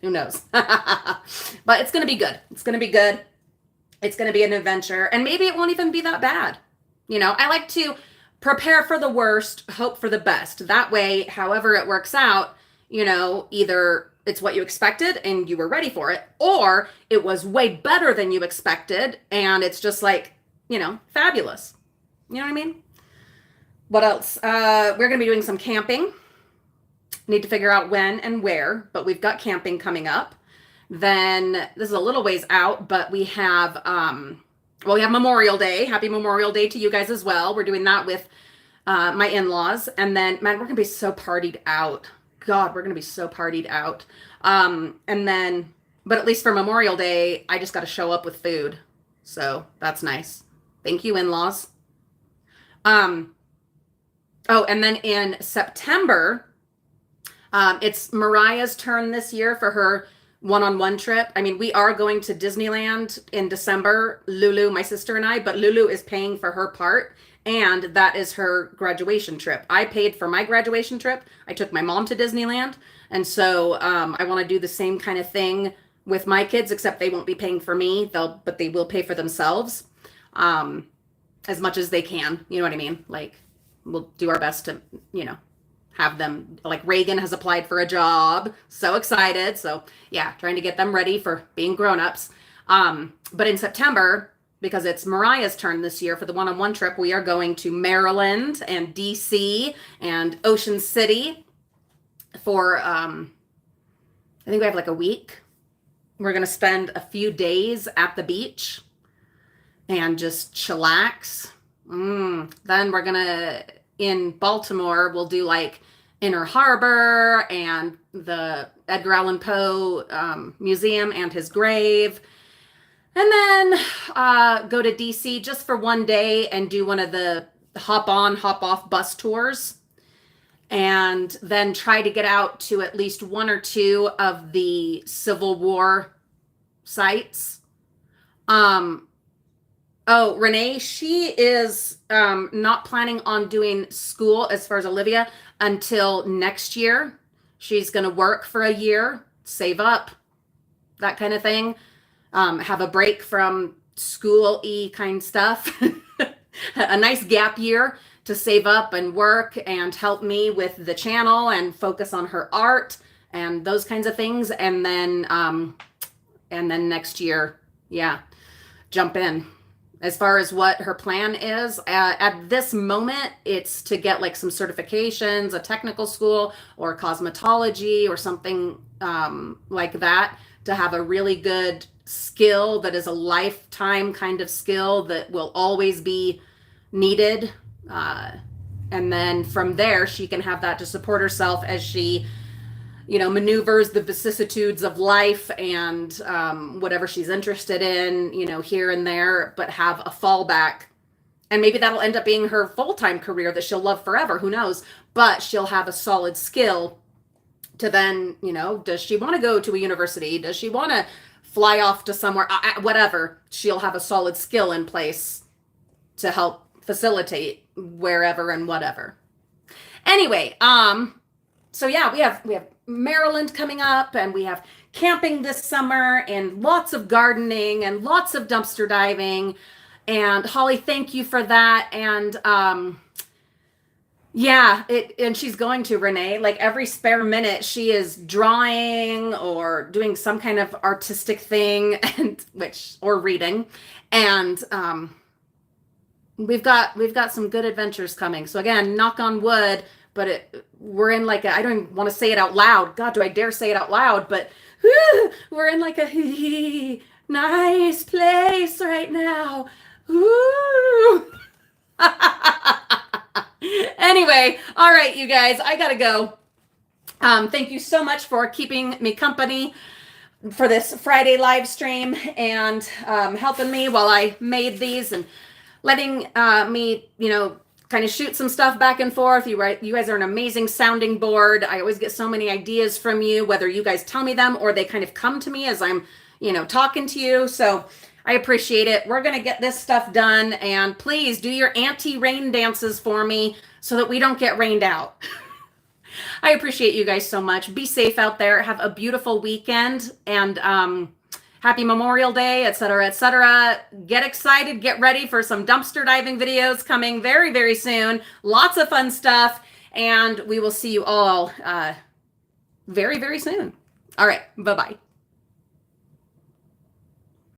Who knows? But it's going to be good. It's going to be good. It's going to be an adventure. And maybe it won't even be that bad. You know, I like to prepare for the worst, hope for the best. That way, however it works out, you know, either it's what you expected and you were ready for it, or it was way better than you expected and it's just like, you know, fabulous. You know what I mean? What else? We're going to be doing some camping. Need to figure out when and where, but we've got camping coming up. Then this is a little ways out, but we have, we have Memorial Day. Happy Memorial Day to you guys as well. We're doing that with my in-laws. And then, man, we're going to be so partied out. God, we're going to be so partied out. And then, but at least for Memorial Day, I just got to show up with food. So that's nice. Thank you, in-laws. Oh, and then in September, it's Mariah's turn this year for her one-on-one trip. I mean, we are going to Disneyland in December, Lulu, my sister and I, but Lulu is paying for her part, and that is her graduation trip. I paid for my graduation trip. I took my mom to Disneyland, and so I want to do the same kind of thing with my kids, except they won't be paying for me, but they will pay for themselves as much as they can. You know what I mean? Like, we'll do our best to, you know, have them, like Reagan has applied for a job. So excited. So yeah, trying to get them ready for being grown-ups. But in September, because it's Mariah's turn this year for the one-on-one trip, we are going to Maryland and DC and Ocean City for, I think we have like a week. We're going to spend a few days at the beach and just chillax. Then we're going to, in Baltimore, we'll do like Inner Harbor and the Edgar Allan Poe Museum and his grave. And then go to DC just for one day and do one of the hop on, hop off bus tours. And then try to get out to at least one or two of the Civil War sites. Oh, Renee, she is not planning on doing school as far as Olivia until next year. She's going to work for a year, save up, that kind of thing. Have a break from school-y kind stuff. A nice gap year to save up and work and help me with the channel and focus on her art and those kinds of things. And then next year, yeah, jump in. As far as what her plan is, at this moment, it's to get like some certifications, a technical school or cosmetology or something like that, to have a really good skill that is a lifetime kind of skill that will always be needed. And then from there, she can have that to support herself as she, maneuvers the vicissitudes of life and whatever she's interested in, here and there, but have a fallback. And maybe that'll end up being her full-time career that she'll love forever. Who knows? But she'll have a solid skill to then, does she want to go to a university? Does she want to fly off to somewhere? Whatever. She'll have a solid skill in place to help facilitate wherever and whatever. Anyway, so yeah, we have Maryland coming up, and we have camping this summer and lots of gardening and lots of dumpster diving. And Holly, thank you for that. And and she's going to, Renee, like every spare minute she is drawing or doing some kind of artistic thing or reading. And we've got some good adventures coming. So again, knock on wood, but we're in like I don't even want to say it out loud. God, do I dare say it out loud? But we're in like a nice place right now. Ooh. Anyway, all right, you guys, I gotta go. Thank you so much for keeping me company for this Friday live stream and helping me while I made these and letting me, kind of shoot some stuff back and forth. You guys are an amazing sounding board. I always get so many ideas from you, whether you guys tell me them or they kind of come to me as I'm, talking to you. So I appreciate it. We're going to get this stuff done, and please do your anti-rain dances for me so that we don't get rained out. I appreciate you guys so much. Be safe out there. Have a beautiful weekend, and happy Memorial Day, etc., etc. Get excited. Get ready for some dumpster diving videos coming very, very soon. Lots of fun stuff, and we will see you all very, very soon. All right. Bye-bye.